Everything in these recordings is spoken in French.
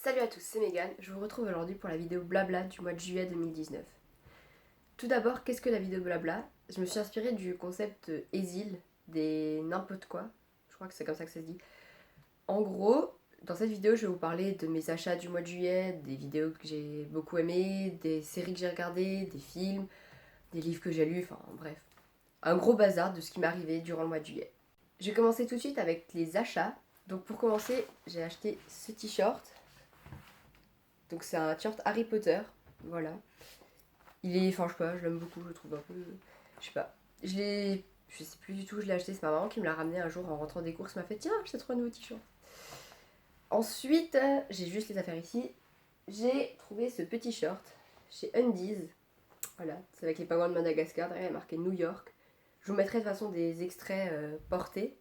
Salut à tous, c'est Megan, je vous retrouve aujourd'hui pour la vidéo blabla du mois de juillet 2019. Tout d'abord, qu'est-ce que la vidéo blabla? Je me suis inspirée du concept ESIL, des n'importe quoi, je crois que c'est comme ça que ça se dit. En gros, dans cette vidéo, je vais vous parler de mes achats du mois de juillet, des vidéos que j'ai beaucoup aimées, des séries que j'ai regardées, des films, des livres que j'ai lus, enfin bref. Un gros bazar de ce qui m'est arrivé durant le mois de juillet. Je vais commencer tout de suite avec les achats. Donc pour commencer, j'ai acheté ce t-shirt. Donc c'est un t-shirt Harry Potter, voilà. Il est, enfin je sais pas, je l'aime beaucoup, je le trouve un peu, je sais pas. Je sais plus du tout où je l'ai acheté, c'est ma maman qui me l'a ramené un jour en rentrant des courses, m'a fait tiens, je t'ai trouvé un nouveau t-shirt. Ensuite, j'ai juste les affaires ici. J'ai trouvé ce petit shirt chez Undies, voilà, c'est avec les pingouins de Madagascar, derrière il y a marqué New York. Je vous mettrai de toute façon des extraits portés.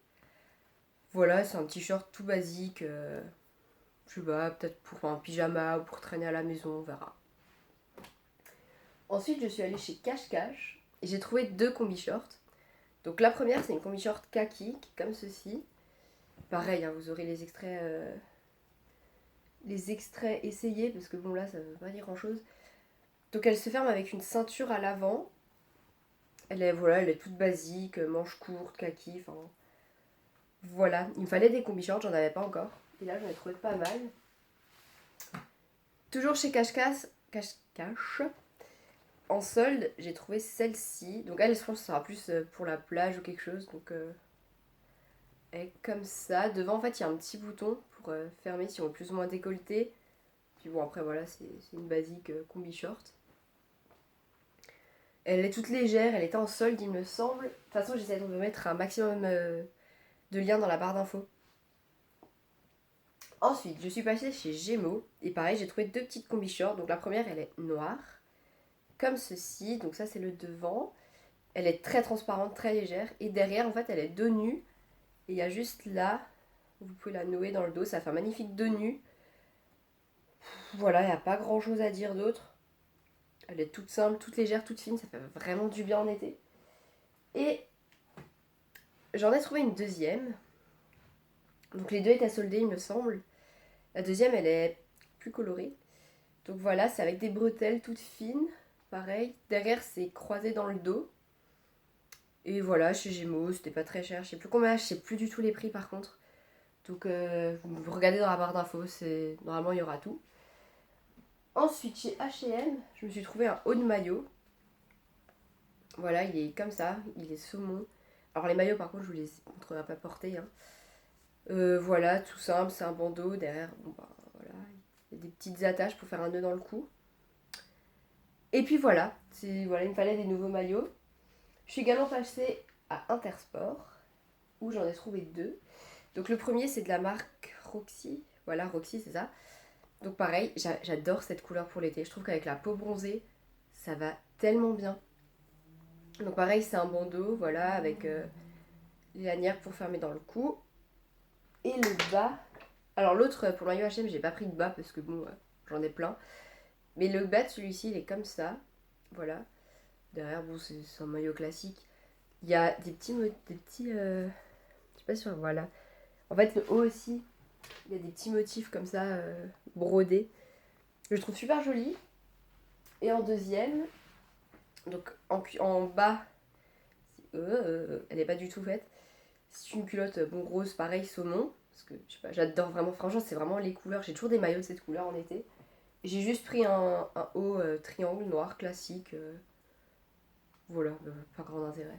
Voilà, c'est un t-shirt tout basique, je sais pas, peut-être pour un pyjama ou pour traîner à la maison, on verra. Ensuite, je suis allée chez Cash Cash et j'ai trouvé deux combi-shorts. Donc la première, c'est une combi-short kaki, qui est comme ceci. Pareil, hein, vous aurez les extraits essayés, parce que bon là, ça veut pas dire grand-chose. Donc elle se ferme avec une ceinture à l'avant. Elle est toute basique, manches courtes, kaki, enfin... Voilà, il me fallait des combi-shorts, j'en avais pas encore. Et là, j'en ai trouvé pas mal. Toujours chez Cash Cash, en solde, j'ai trouvé celle-ci. Donc elle, je pense que ce sera plus pour la plage ou quelque chose. Donc elle est comme ça. Devant, en fait, il y a un petit bouton pour fermer si on veut plus ou moins décolleté. Puis bon, après, voilà, c'est une basique combi short. Elle est toute légère, elle était en solde, il me semble. De toute façon, j'essaie de mettre un maximum de liens dans la barre d'infos. Ensuite, je suis passée chez Gémeaux. Et pareil, j'ai trouvé deux petites combi shorts. Donc la première, elle est noire. Comme ceci. Donc ça, c'est le devant. Elle est très transparente, très légère. Et derrière, en fait, elle est dos nu. Et il y a juste là, vous pouvez la nouer dans le dos. Ça fait un magnifique dos nu. Voilà, il n'y a pas grand chose à dire d'autre. Elle est toute simple, toute légère, toute fine. Ça fait vraiment du bien en été. Et j'en ai trouvé une deuxième. Donc les deux étaient soldés, il me semble. La deuxième, elle est plus colorée. Donc voilà, c'est avec des bretelles toutes fines. Pareil. Derrière, c'est croisé dans le dos. Et voilà, chez Gémeaux, c'était pas très cher. Je sais plus combien, je sais plus du tout les prix par contre. Donc vous regardez dans la barre d'infos, normalement il y aura tout. Ensuite, chez H&M, je me suis trouvé un haut de maillot. Voilà, il est comme ça, il est saumon. Alors les maillots par contre, je vous les montrerai pas porter. Hein. Voilà, tout simple, c'est un bandeau derrière. Bon bah voilà, il y a des petites attaches pour faire un nœud dans le cou. Et puis voilà, voilà, il me fallait des nouveaux maillots. Je suis également passée à Intersport, où j'en ai trouvé deux. Donc le premier, c'est de la marque Roxy. Voilà, Roxy, c'est ça. Donc pareil, j'adore cette couleur pour l'été. Je trouve qu'avec la peau bronzée, ça va tellement bien. Donc pareil, c'est un bandeau, voilà, avec les lanières pour fermer dans le cou. Et le bas... Alors l'autre, pour le maillot H&M, j'ai pas pris de bas parce que bon, j'en ai plein. Mais le bas de celui-ci, il est comme ça. Voilà. Derrière, bon, c'est un maillot classique. Il y a des petits... je sais pas si on voit là. En fait, le haut aussi, il y a des petits motifs comme ça, brodés. Je le trouve super joli. Et en deuxième, donc en bas, elle n'est pas du tout faite. C'est une culotte, bon, rose, pareil, saumon. Parce que, je sais pas, j'adore vraiment, franchement, c'est vraiment les couleurs. J'ai toujours des maillots de cette couleur en été. J'ai juste pris un haut triangle noir classique. Voilà, pas grand intérêt.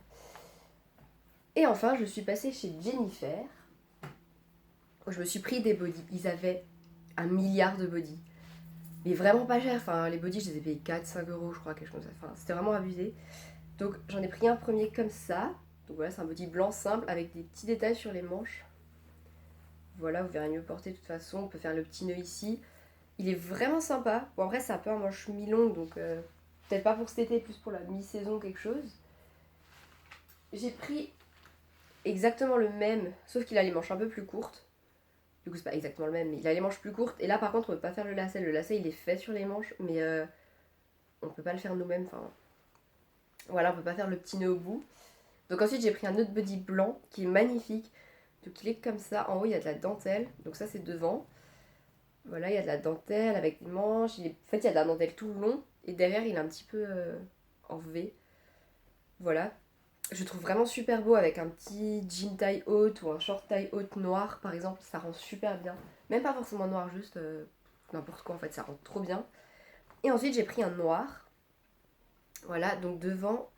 Et enfin, je suis passée chez Jennifer. Je me suis pris des bodys. Ils avaient 1 milliard de bodys. Mais vraiment pas cher. Enfin, les bodys, je les ai payés 4-5 euros, je crois, quelque chose comme ça. Enfin, c'était vraiment abusé. Donc, j'en ai pris un premier comme ça. Donc voilà, c'est un body blanc simple avec des petits détails sur les manches. Voilà, vous verrez mieux porter de toute façon. On peut faire le petit nœud ici. Il est vraiment sympa. Bon, après, c'est un peu un manche mi-longue, donc peut-être pas pour cet été, plus pour la mi-saison, quelque chose. J'ai pris exactement le même, sauf qu'il a les manches un peu plus courtes. Du coup, c'est pas exactement le même, mais il a les manches plus courtes. Et là, par contre, on peut pas faire le lacet. Le lacet, il est fait sur les manches, mais on peut pas le faire nous-mêmes. Enfin, voilà, on peut pas faire le petit nœud au bout. Donc ensuite, j'ai pris un autre body blanc qui est magnifique. Donc il est comme ça. En haut, il y a de la dentelle. Donc ça, c'est devant. Voilà, il y a de la dentelle avec des manches. En fait, il y a de la dentelle tout le long. Et derrière, il est un petit peu en V. Voilà. Je trouve vraiment super beau avec un petit jean taille haute ou un short taille haute noir, par exemple. Ça rend super bien. Même pas forcément noir, juste n'importe quoi en fait. Ça rend trop bien. Et ensuite, j'ai pris un noir. Voilà, donc devant,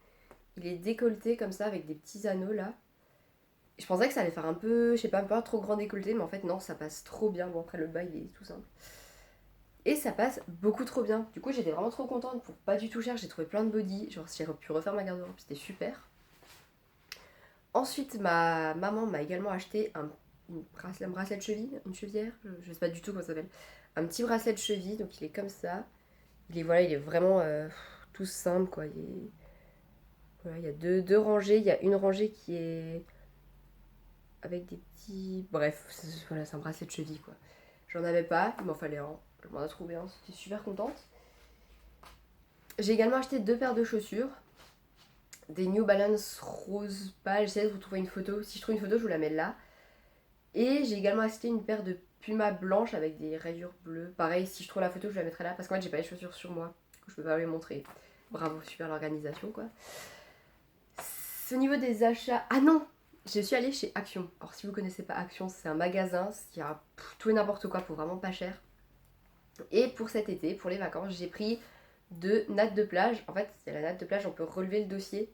il est décolleté comme ça avec des petits anneaux là. Je pensais que ça allait faire un peu, je sais pas, un peu trop grand décolleté, mais en fait non, ça passe trop bien. Bon après le bas il est tout simple. Et ça passe beaucoup trop bien. Du coup j'étais vraiment trop contente pour pas du tout cher. J'ai trouvé plein de body, genre j'ai pu refaire ma garde-robe, c'était super. Ensuite ma maman m'a également acheté un bracelet de cheville, une chevillère, je sais pas du tout comment ça s'appelle. Un petit bracelet de cheville, donc il est comme ça. Voilà, il est vraiment tout simple quoi. Voilà, il y a deux rangées, il y a une rangée qui est avec des petits. Bref, voilà, c'est un bracelet de cheville quoi. J'en avais pas, il m'en fallait un. Je m'en ai trouvé un, j'étais super contente. J'ai également acheté 2 paires de chaussures. Des New Balance rose pâle. J'essaie de vous trouver une photo. Si je trouve une photo, je vous la mets là. Et j'ai également acheté une paire de Puma blanches avec des rayures bleues. Pareil, si je trouve la photo, je la mettrai là. Parce qu'en fait, j'ai pas les chaussures sur moi. Je peux pas les montrer. Bravo, super l'organisation quoi. Au niveau des achats. Ah non, je suis allée chez Action. Alors si vous connaissez pas Action, c'est un magasin. Il y a tout et n'importe quoi pour vraiment pas cher. Et pour cet été, pour les vacances, j'ai pris 2 nattes de plage. En fait, il y a la natte de plage, on peut relever le dossier.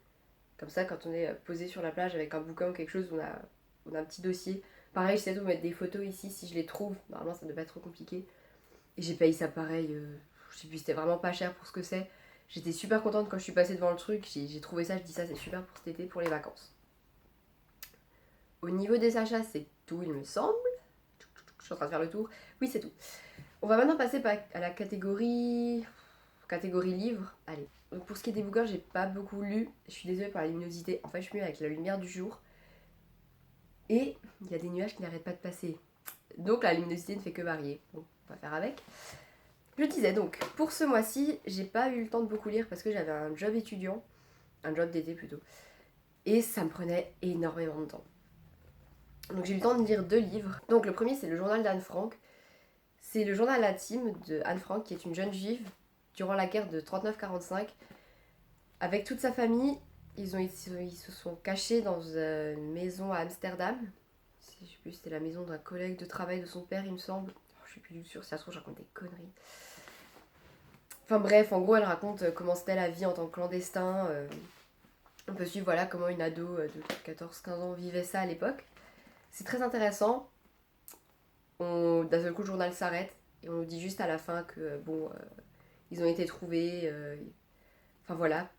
Comme ça, quand on est posé sur la plage avec un bouquin ou quelque chose, on a un petit dossier. Pareil, j'essaie de vous mettre des photos ici si je les trouve. Normalement, ça ne devrait pas être trop compliqué. Et j'ai payé ça pareil. Je sais plus, c'était vraiment pas cher pour ce que c'est. J'étais super contente quand je suis passée devant le truc. J'ai trouvé ça, je dis ça, c'est super pour cet été, pour les vacances. Au niveau des achats, c'est tout, il me semble. Je suis en train de faire le tour. Oui, c'est tout. On va maintenant passer à la catégorie livre. Allez. Donc pour ce qui est des bouquins, j'ai pas beaucoup lu. Je suis désolée pour la luminosité. En fait, je suis mieux avec la lumière du jour. Et il y a des nuages qui n'arrêtent pas de passer. Donc la luminosité ne fait que varier. Bon, on va faire avec. Je disais donc, pour ce mois-ci, j'ai pas eu le temps de beaucoup lire parce que j'avais un job étudiant. Un job d'été plutôt. Et ça me prenait énormément de temps. Donc j'ai eu le temps de lire 2 livres. Donc le premier, c'est le journal d'Anne Frank. C'est le journal intime de Anne Frank, qui est une jeune juive durant la guerre de 39-45. Avec toute sa famille, ils se sont cachés dans une maison à Amsterdam. Je sais plus, c'était la maison d'un collègue de travail de son père, il me semble. Je suis plus du tout sûre, si ça se trouve, je raconte des conneries. Enfin bref, en gros, elle raconte comment c'était la vie en tant que clandestin. On peut suivre voilà, comment une ado de 14-15 ans vivait ça à l'époque. C'est très intéressant. D'un seul coup, le journal s'arrête et on nous dit juste à la fin que, bon, ils ont été trouvés. Enfin voilà.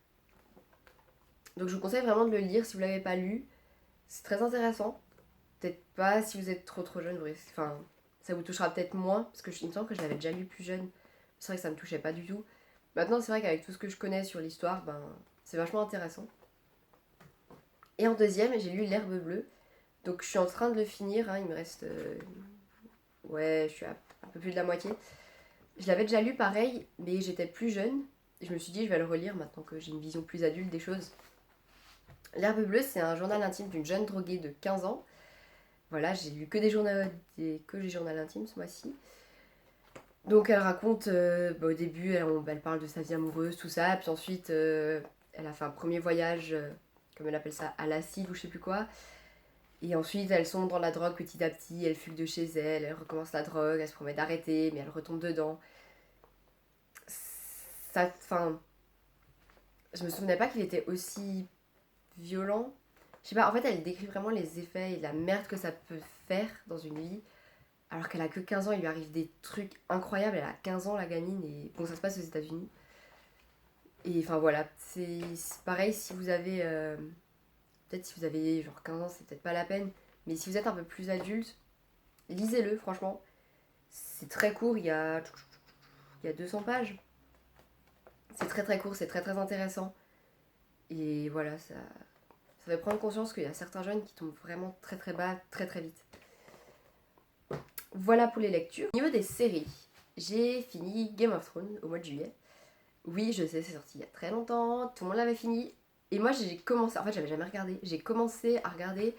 Donc je vous conseille vraiment de le lire si vous ne l'avez pas lu. C'est très intéressant. Peut-être pas si vous êtes trop jeune. Enfin, ça vous touchera peut-être moins. Parce que il me semble que je l'avais déjà lu plus jeune. C'est vrai que ça me touchait pas du tout. Maintenant, c'est vrai qu'avec tout ce que je connais sur l'histoire, ben, c'est vachement intéressant. Et en deuxième, j'ai lu L'Herbe bleue. Donc je suis en train de le finir. Hein. Il me reste. Ouais, je suis à un peu plus de la moitié. Je l'avais déjà lu pareil, mais j'étais plus jeune. Et je me suis dit, je vais le relire maintenant que j'ai une vision plus adulte des choses. L'Herbe bleue, c'est un journal intime d'une jeune droguée de 15 ans. Voilà, j'ai lu que des journaux intimes ce mois-ci. Donc elle raconte, au début, elle parle de sa vie amoureuse, tout ça. Puis ensuite, elle a fait un premier voyage, comme elle appelle ça, à l'acide ou je sais plus quoi. Et ensuite, elle sombre dans la drogue petit à petit. Elle fugue de chez elle, elle recommence la drogue, elle se promet d'arrêter, mais elle retombe dedans. Ça, enfin, je me souvenais pas qu'il était aussi violent. Je sais pas, en fait, elle décrit vraiment les effets et la merde que ça peut faire dans une vie. Alors qu'elle a que 15 ans, il lui arrive des trucs incroyables. Elle a 15 ans, la gamine, et bon, ça se passe aux États-Unis. Et enfin voilà, c'est pareil si vous avez. Peut-être si vous avez genre 15 ans, c'est peut-être pas la peine. Mais si vous êtes un peu plus adulte, lisez-le, franchement. C'est très court, il y a 200 pages. C'est très très court, c'est très très intéressant. Et voilà, ça fait prendre conscience qu'il y a certains jeunes qui tombent vraiment très très bas, très très vite. Voilà pour les lectures. Au niveau des séries, j'ai fini Game of Thrones au mois de juillet. Oui, je sais, c'est sorti il y a très longtemps, tout le monde l'avait fini. Et moi, j'ai commencé, en fait, j'avais jamais regardé. J'ai commencé à regarder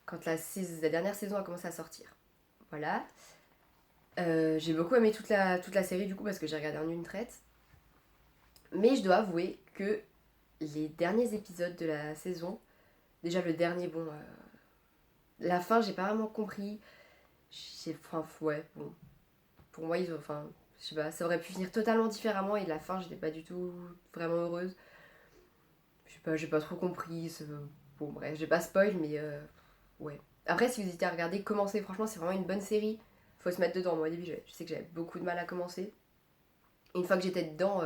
quand la dernière saison a commencé à sortir. Voilà. J'ai beaucoup aimé toute la série du coup parce que j'ai regardé en une traite. Mais je dois avouer que les derniers épisodes de la saison, déjà le dernier, bon, la fin j'ai pas vraiment compris. Enfin, ouais, bon, pour moi ils ont, enfin, je sais pas, ça aurait pu finir totalement différemment et la fin j'étais pas du tout vraiment heureuse. Je sais pas, j'ai pas trop compris. Bon, bref, j'ai pas spoil, mais ouais. Après, si vous hésitez à regarder, commencez. Franchement, c'est vraiment une bonne série. Faut se mettre dedans. Moi, au début, je sais que j'avais beaucoup de mal à commencer. Et une fois que j'étais dedans,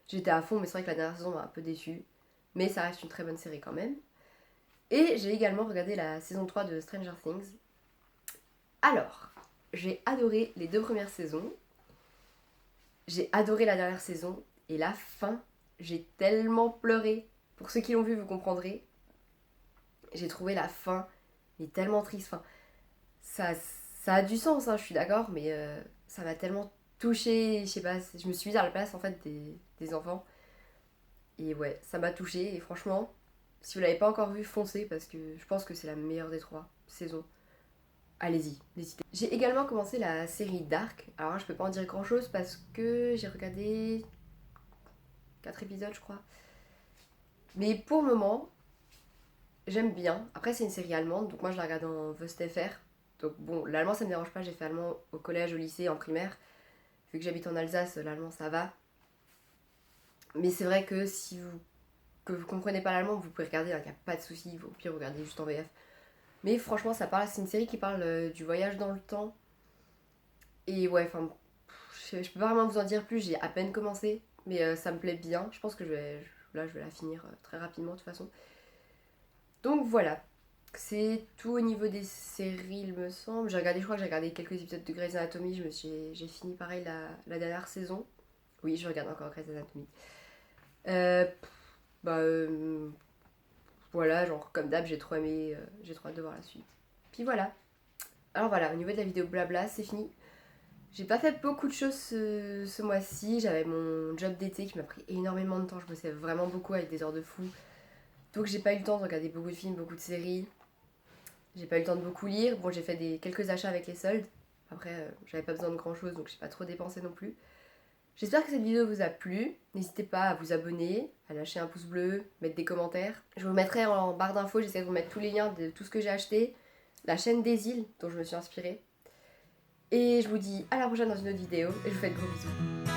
j'étais à fond, mais c'est vrai que la dernière saison m'a un peu déçue. Mais ça reste une très bonne série quand même. Et j'ai également regardé la saison 3 de Stranger Things. Alors, j'ai adoré les 2 premières saisons. J'ai adoré la dernière saison. Et la fin, j'ai tellement pleuré. Pour ceux qui l'ont vu, vous comprendrez. J'ai trouvé la fin mais tellement triste. Enfin, ça, ça a du sens, hein, je suis d'accord, mais ça m'a tellement touchée. Je sais pas, je me suis mise à la place en fait des enfants. Et ouais, ça m'a touchée. Et franchement, si vous l'avez pas encore vu, foncez parce que je pense que c'est la meilleure des 3 saisons. Allez-y, n'hésitez. J'ai également commencé la série Dark. Alors là, je peux pas en dire grand chose parce que j'ai regardé 4 épisodes, je crois. Mais pour le moment, j'aime bien. Après, c'est une série allemande, donc moi je la regarde en VSTFR. Donc bon, l'allemand ça me dérange pas, j'ai fait allemand au collège, au lycée, en primaire. Vu que j'habite en Alsace, l'allemand ça va. Mais c'est vrai que si vous que vous comprenez pas l'allemand, vous pouvez regarder, il n'y a pas de souci, au pire regardez juste en VF. Mais franchement, ça parle, c'est une série qui parle du voyage dans le temps. Et ouais, enfin, je peux pas vraiment vous en dire plus, j'ai à peine commencé, mais ça me plaît bien. Je pense que là, je vais la finir très rapidement de toute façon. Donc voilà, c'est tout au niveau des séries, il me semble. Je crois que j'ai regardé quelques épisodes de Grey's Anatomy. J'ai fini pareil la dernière saison. Oui, je regarde encore Grey's Anatomy. Euh, bah, voilà, genre comme d'hab, j'ai trop aimé, j'ai trop hâte de voir la suite. Puis voilà. Alors voilà, au niveau de la vidéo blabla, c'est fini. J'ai pas fait beaucoup de choses ce mois-ci. J'avais mon job d'été qui m'a pris énormément de temps. Je bossais vraiment beaucoup avec des heures de fou. Donc j'ai pas eu le temps de regarder beaucoup de films, beaucoup de séries. J'ai pas eu le temps de beaucoup lire. Bon, j'ai fait quelques achats avec les soldes. Après, j'avais pas besoin de grand chose, donc j'ai pas trop dépensé non plus. J'espère que cette vidéo vous a plu. N'hésitez pas à vous abonner, à lâcher un pouce bleu, mettre des commentaires. Je vous mettrai en barre d'infos, j'essaie de vous mettre tous les liens de tout ce que j'ai acheté. La chaîne des îles, dont je me suis inspirée. Et je vous dis à la prochaine dans une autre vidéo, et je vous fais de gros bisous.